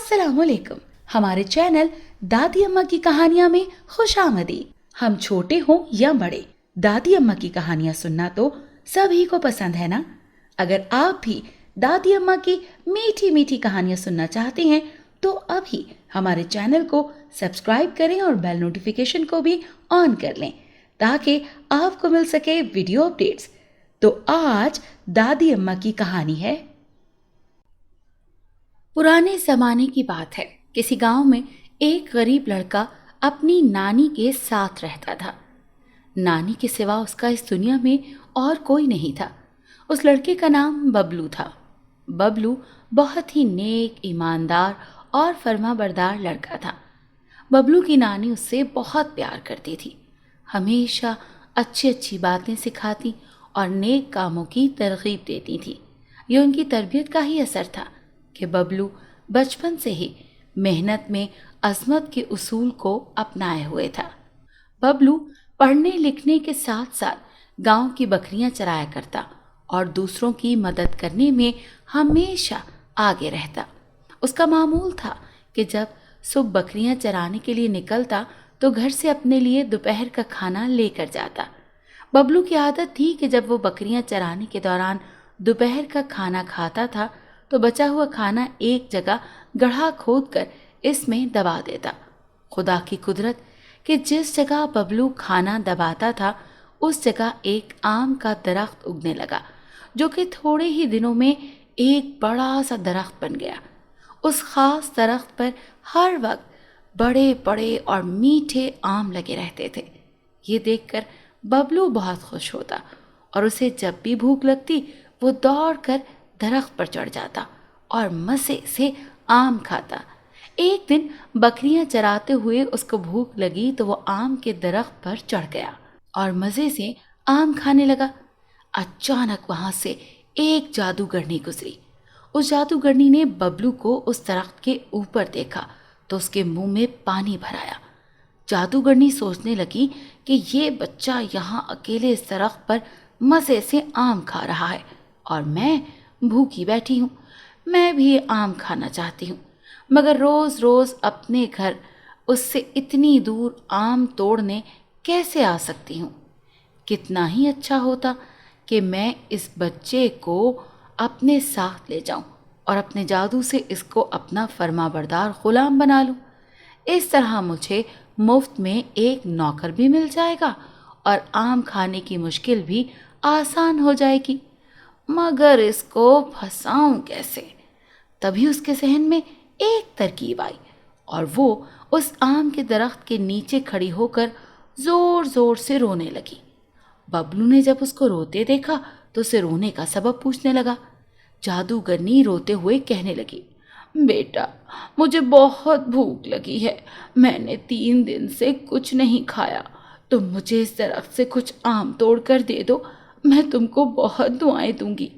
अस्सलाम वालेकुम। हमारे चैनल दादी अम्मा की कहानियां में खुश आमदीद। हम छोटे हों या बड़े, दादी अम्मा की कहानियां सुनना तो सभी को पसंद है ना। अगर आप भी दादी अम्मा की मीठी मीठी कहानियां सुनना चाहते हैं तो अभी हमारे चैनल को सब्सक्राइब करें और बेल नोटिफिकेशन को भी ऑन कर लें ताकि आपको मिल सके वीडियो अपडेट्स। तो आज दादी अम्मा की कहानी है। पुराने जमाने की बात है। किसी गांव में एक गरीब लड़का अपनी नानी के साथ रहता था। नानी के सिवा उसका इस दुनिया में और कोई नहीं था। उस लड़के का नाम बबलू था। बबलू बहुत ही नेक, ईमानदार और फर्माबरदार लड़का था। बबलू की नानी उससे बहुत प्यार करती थी। हमेशा अच्छी अच्छी बातें सिखाती और नेक कामों की तरगीब देती थी। ये उनकी तरबियत का ही असर था कि बबलू बचपन से ही मेहनत में अज़मत के उसूल को अपनाए हुए था। बबलू पढ़ने लिखने के साथ साथ गांव की बकरियां चराया करता और दूसरों की मदद करने में हमेशा आगे रहता। उसका मामूल था कि जब सुबह बकरियां चराने के लिए निकलता तो घर से अपने लिए दोपहर का खाना लेकर जाता। बबलू की आदत थी कि जब वो बकरियां चराने के दौरान दोपहर का खाना खाता था तो बचा हुआ खाना एक जगह गड्ढा खोदकर इसमें दबा देता। खुदा की कुदरत कि जिस जगह बबलू खाना दबाता था उस जगह एक आम का दरख्त उगने लगा, जो कि थोड़े ही दिनों में एक बड़ा सा दरख्त बन गया। उस खास दरख्त पर हर वक्त बड़े बड़े और मीठे आम लगे रहते थे। ये देखकर बबलू बहुत खुश होता और उसे जब भी भूख लगती वो दौड़कर दरख्त पर चढ़ जाता और मज़े से आम खाता। एक दिन बकरियां चराते हुए उसको भूख लगी तो वो आम के दरख्त पर चढ़ गया और मज़े से आम खाने लगा। अचानक वहां से एक जादूगरनी गुजरी। उस जादूगरनी ने बबलू को उस दरख्त के ऊपर देखा तो उसके मुंह में पानी भर आया। जादूगरनी सोचने लगी कि ये बच्चा यहाँ अकेले इस दरख्त पर मज़े से आम खा रहा है और मैं भूखी बैठी हूँ। मैं भी आम खाना चाहती हूँ, मगर रोज़ रोज़ अपने घर उससे इतनी दूर आम तोड़ने कैसे आ सकती हूँ। कितना ही अच्छा होता कि मैं इस बच्चे को अपने साथ ले जाऊं और अपने जादू से इसको अपना फर्माबरदार गुलाम बना लूं। इस तरह मुझे मुफ्त में एक नौकर भी मिल जाएगा और आम खाने की मुश्किल भी आसान हो जाएगी। मगर इसको फंसाऊं कैसे? तभी उसके जहन में एक तरकीब आई और वो उस आम के दरख्त के नीचे खड़ी होकर जोर जोर से रोने लगी। बबलू ने जब उसको रोते देखा तो उसे रोने का सबब पूछने लगा। जादूगरनी रोते हुए कहने लगी, बेटा, मुझे बहुत भूख लगी है। मैंने 3 दिन से कुछ नहीं खाया। तुम मुझे इस दरख्त से कुछ आम तोड़ कर दे दो, मैं तुमको बहुत दुआएं दूंगी।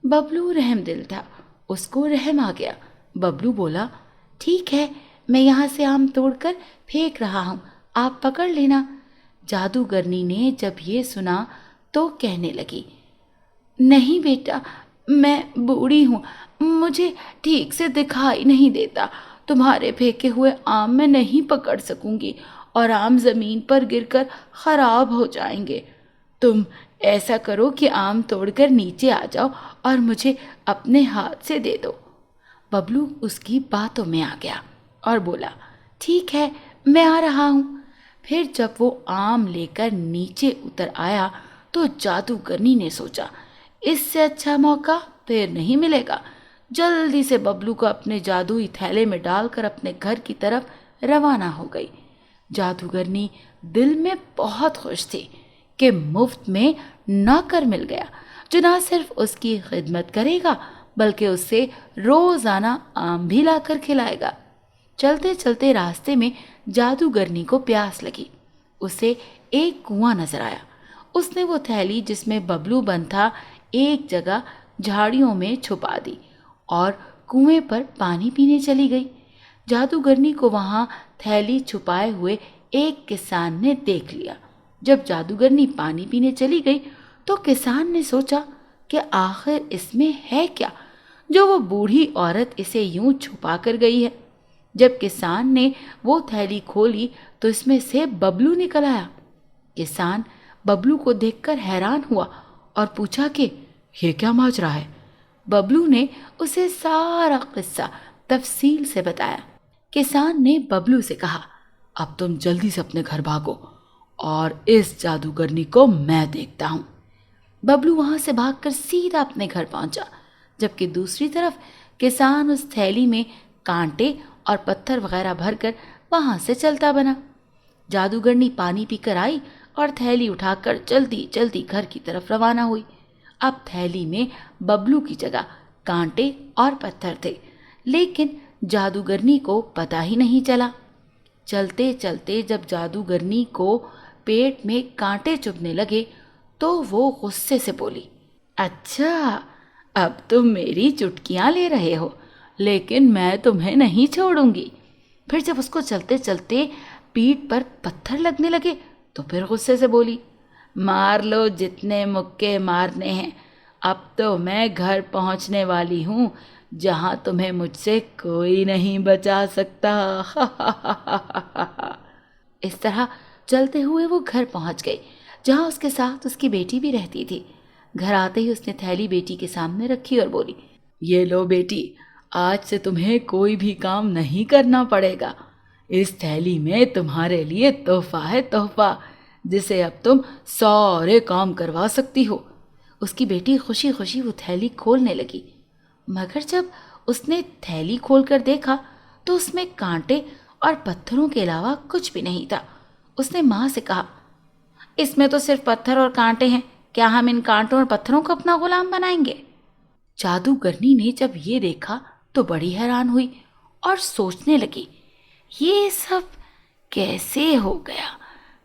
बबलू रहमदिल था, उसको रहम आ गया। बबलू बोला, ठीक है, मैं यहाँ से आम तोड़कर फेंक रहा हूँ, आप पकड़ लेना। जादूगरनी ने जब ये सुना तो कहने लगी, नहीं बेटा, मैं बूढ़ी हूँ, मुझे ठीक से दिखाई नहीं देता। तुम्हारे फेंके हुए आम मैं नहीं पकड़ सकूंगी और आम ज़मीन पर गिरकर ख़राब हो जाएंगे। तुम ऐसा करो कि आम तोड़कर नीचे आ जाओ और मुझे अपने हाथ से दे दो। बबलू उसकी बातों में आ गया और बोला, ठीक है, मैं आ रहा हूँ। फिर जब वो आम लेकर नीचे उतर आया तो जादूगरनी ने सोचा, इससे अच्छा मौका फिर नहीं मिलेगा। जल्दी से बबलू को अपने जादुई थैले में डालकर अपने घर की तरफ रवाना हो गई। जादूगरनी दिल में बहुत खुश थी कि मुफ्त में नौकर मिल गया जो ना सिर्फ उसकी खिदमत करेगा बल्कि उससे रोजाना आम भी लाकर खिलाएगा। चलते चलते रास्ते में जादूगरनी को प्यास लगी। उसे एक कुआं नजर आया। उसने वो थैली जिसमें बबलू बंद था एक जगह झाड़ियों में छुपा दी और कुएं पर पानी पीने चली गई। जादूगरनी को वहां थैली छुपाए हुए एक किसान ने देख लिया। जब जादूगरनी पानी पीने चली गई तो किसान ने सोचा कि आखिर इसमें है क्या जो वो बूढ़ी औरत इसे यूं छुपा कर गई है। जब किसान ने वो थैली खोली तो इसमें से बबलू निकल आया। किसान बबलू को देखकर हैरान हुआ और पूछा कि ये क्या माजरा है। बबलू ने उसे सारा किस्सा तफसील से बताया। किसान ने बबलू से कहा, अब तुम जल्दी से अपने घर भागो और इस जादूगरनी को मैं देखता हूँ। बबलू वहां से भागकर सीधा अपने घर पहुंचा, जबकि दूसरी तरफ किसान उस थैली में कांटे और पत्थर वगैरह भरकर वहां से चलता बना। जादूगरनी पानी पीकर आई और थैली उठाकर जल्दी जल्दी घर की तरफ रवाना हुई। अब थैली में बबलू की जगह कांटे और पत्थर थे, लेकिन जादूगरनी को पता ही नहीं चला। चलते चलते जब जादूगरनी को पेट में कांटे चुभने लगे तो वो गुस्से से बोली, अच्छा, अब तुम मेरी चुटकियां ले रहे हो, लेकिन मैं तुम्हें नहीं छोड़ूंगी। फिर जब उसको चलते चलते पीठ पर पत्थर लगने लगे तो फिर गुस्से से बोली, मार लो जितने मुक्के मारने हैं, अब तो मैं घर पहुंचने वाली हूँ जहाँ तुम्हें मुझसे कोई नहीं बचा सकता। इस तरह चलते हुए वो घर पहुंच गई, जहाँ उसके साथ उसकी बेटी भी रहती थी। घर आते ही उसने थैली बेटी के सामने रखी और बोली, ये लो बेटी, आज से तुम्हें कोई भी काम नहीं करना पड़ेगा। इस थैली में तुम्हारे लिए तोहफा है, तोहफा, जिसे अब तुम सारे काम करवा सकती हो। उसकी बेटी खुशी खुशी वो थैली खोलने लगी, मगर जब उसने थैली खोलकर देखा तो उसमें कांटे और पत्थरों के अलावा कुछ भी नहीं था। उसने माँ से कहा, इसमें तो सिर्फ पत्थर और कांटे हैं, क्या हम इन कांटों और पत्थरों को अपना गुलाम बनाएंगे? जादूगरनी ने जब ये देखा तो बड़ी हैरान हुई और सोचने लगी, ये सब कैसे हो गया?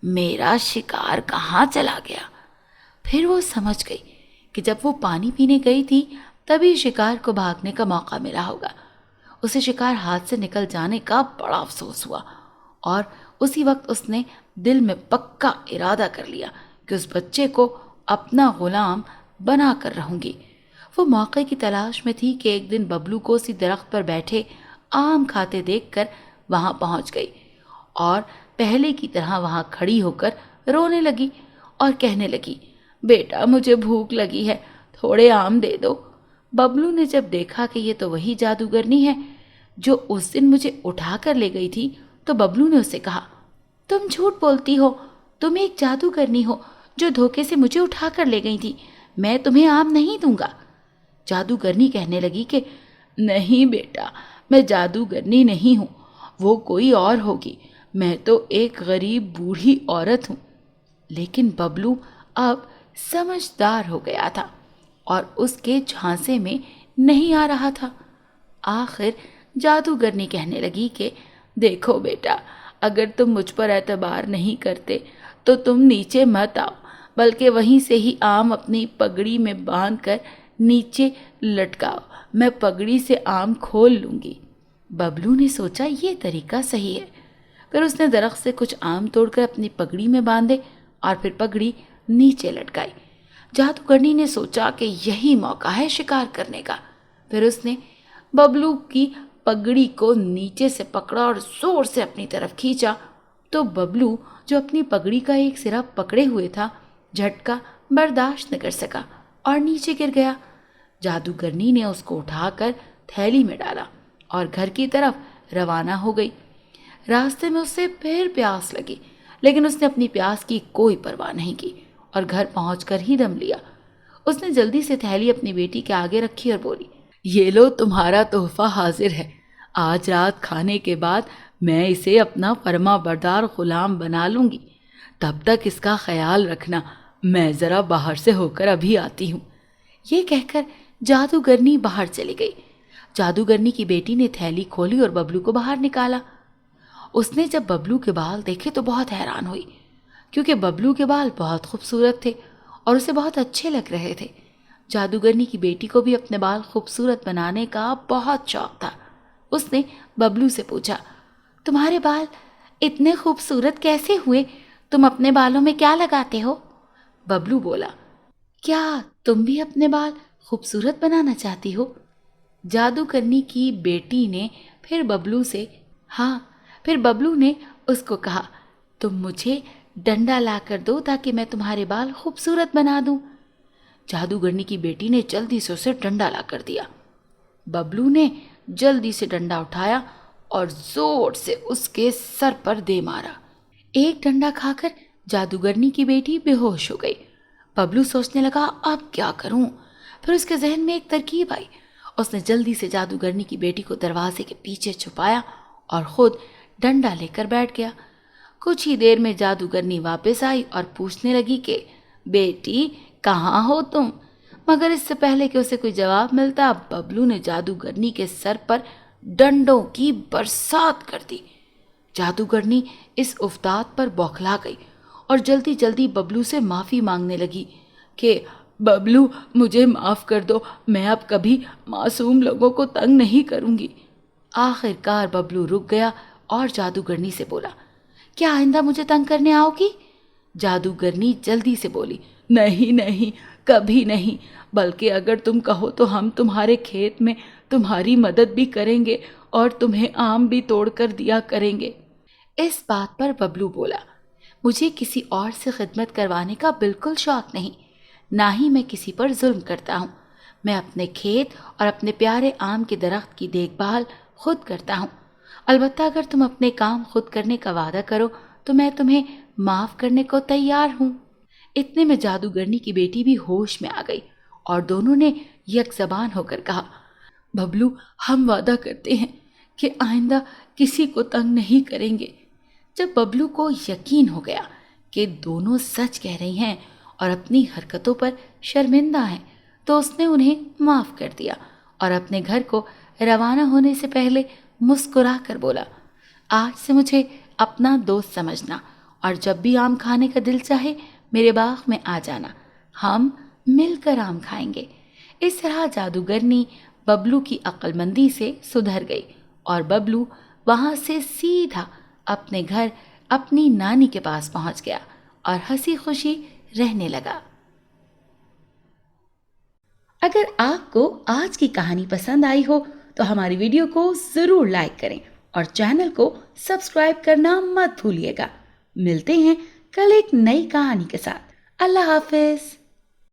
मेरा शिकार कहाँ चला गया? फिर वो समझ गई कि जब वो पानी पीने गई थी तभी शिकार को भागने का मौका मिला होगा। उसे शिकार हाथ से निकल जाने का बड़ा अफसोस हुआ और उसी वक्त उसने दिल में पक्का इरादा कर लिया कि उस बच्चे को अपना गुलाम बना कर रहूंगी। वो मौके की तलाश में थी कि एक दिन बबलू को उसी दरख्त पर बैठे आम खाते देखकर वहां पहुंच गई और पहले की तरह वहां खड़ी होकर रोने लगी और कहने लगी, बेटा, मुझे भूख लगी है, थोड़े आम दे दो। बबलू ने जब देखा कि ये तो वही जादूगरनी है जो उस दिन मुझे उठा कर ले गई थी, तो बबलू ने उसे कहा, तुम झूठ बोलती हो, तुम एक जादूगरनी हो जो धोखे से मुझे उठा कर ले गई थी, मैं तुम्हें आम नहीं दूंगा। जादूगरनी कहने लगी कि नहीं बेटा, मैं जादूगरनी नहीं हूँ, वो कोई और होगी, मैं तो एक गरीब बूढ़ी औरत हूँ। लेकिन बबलू अब समझदार हो गया था और उसके झांसे में नहीं आ रहा था। आखिर जादूगरनी कहने लगी कि देखो बेटा, अगर तुम मुझ पर एतबार नहीं करते तो तुम नीचे मत आओ, बल्कि वहीं से ही आम अपनी पगड़ी में बांध कर नीचे लटकाओ, मैं पगड़ी से आम खोल लूँगी। बबलू ने सोचा ये तरीका सही है। फिर उसने दरख्त से कुछ आम तोड़कर अपनी पगड़ी में बांधे और फिर पगड़ी नीचे लटकाई। जादूगरनी ने सोचा कि यही मौका है शिकार करने का। फिर उसने बबलू की पगड़ी को नीचे से पकड़ा और जोर से अपनी तरफ खींचा तो बबलू, जो अपनी पगड़ी का एक सिरा पकड़े हुए था, झटका बर्दाश्त न कर सका और नीचे गिर गया। जादूगरनी ने उसको उठाकर थैली में डाला और घर की तरफ रवाना हो गई। रास्ते में उसे फिर प्यास लगी, लेकिन उसने अपनी प्यास की कोई परवाह नहीं की और घर पहुंचकर ही दम लिया। उसने जल्दी से थैली अपनी बेटी के आगे रखी और बोली, ये लो, तुम्हारा तोहफा हाजिर है। आज रात खाने के बाद मैं इसे अपना फर्माबरदार गुलाम बना लूँगी। तब तक इसका ख्याल रखना, मैं ज़रा बाहर से होकर अभी आती हूँ। ये कहकर जादूगरनी बाहर चली गई। जादूगरनी की बेटी ने थैली खोली और बबलू को बाहर निकाला। उसने जब बबलू के बाल देखे तो बहुत हैरान हुई, क्योंकि बबलू के बाल बहुत खूबसूरत थे और उसे बहुत अच्छे लग रहे थे। जादूगरनी की बेटी को भी अपने बाल खूबसूरत बनाने का बहुत शौक था। उसने बबलू से पूछा, तुम्हारे बाल इतने खूबसूरत कैसे हुए? तुम अपने बालों में क्या लगाते हो? बबलू बोला, क्या तुम भी अपने बाल खूबसूरत बनाना चाहती हो? जादूगरनी की बेटी ने फिर बबलू ने उसको कहा, तुम मुझे डंडा ला कर दो ताकि मैं तुम्हारे बाल खूबसूरत बना दूं। जादूगरनी की बेटी ने जल्दी से उसे डंडा ला कर दिया। बबलू ने जल्दी से डंडा उठाया और जोर से उसके सर पर दे मारा। एक डंडा खाकर जादूगरनी की बेटी बेहोश हो गई। बबलू सोचने लगा, अब क्या करूं? फिर उसके जहन में एक तरकीब आई। उसने जल्दी से जादूगरनी की बेटी को दरवाजे के पीछे छुपाया और खुद डंडा लेकर बैठ गया। कुछ ही देर में जादूगरनी वापस आई और पूछने लगी कि बेटी कहाँ हो तुम? मगर इससे पहले कि उसे कोई जवाब मिलता, बबलू ने जादूगरनी के सर पर डंडों की बरसात कर दी। जादूगरनी इस उफ्ताद पर बौखला गई और जल्दी जल्दी बबलू से माफ़ी मांगने लगी कि बबलू मुझे माफ़ कर दो, मैं अब कभी मासूम लोगों को तंग नहीं करूँगी। आखिरकार बबलू रुक गया और जादूगरनी से बोला, क्या आइंदा मुझे तंग करने आओगी? जादूगरनी जल्दी से बोली, नहीं नहीं, कभी नहीं, बल्कि अगर तुम कहो तो हम तुम्हारे खेत में तुम्हारी मदद भी करेंगे और तुम्हें आम भी तोड़ कर दिया करेंगे। इस बात पर बबलू बोला, मुझे किसी और से खिदमत करवाने का बिल्कुल शौक नहीं, ना ही मैं किसी पर जुल्म करता हूँ। मैं अपने खेत और अपने प्यारे आम के दरख्त की देखभाल खुद करता हूँ। अलबत्ता अगर तुम अपने काम खुद करने का वादा करो तो मैं तुम्हें माफ़ करने को तैयार हूँ। इतने में जादूगरनी की बेटी भी होश में आ गई और दोनों ने यकज़बान होकर कहा, बबलू हम वादा करते हैं कि आइंदा किसी को तंग नहीं करेंगे। जब बबलू को यकीन हो गया कि दोनों सच कह रही हैं और अपनी हरकतों पर शर्मिंदा हैं, तो उसने उन्हें माफ़ कर दिया और अपने घर को रवाना होने से पहले मुस्कुरा कर बोला, आज से मुझे अपना दोस्त समझना और जब भी आम खाने का दिल चाहे मेरे बाग में आ जाना, हम मिलकर आम खाएंगे। इस तरह जादूगरनी बबलू की अक्लमंदी से सुधर गई और बबलू वहाँ से सीधा अपने घर अपनी नानी के पास पहुँच गया और हंसी खुशी रहने लगा। अगर आपको आज की कहानी पसंद आई हो तो हमारी वीडियो को ज़रूर लाइक करें और चैनल को सब्सक्राइब करना मत भूलिएगा। मिलते हैं कल एक नई कहानी के साथ। अल्लाह हाफिज़।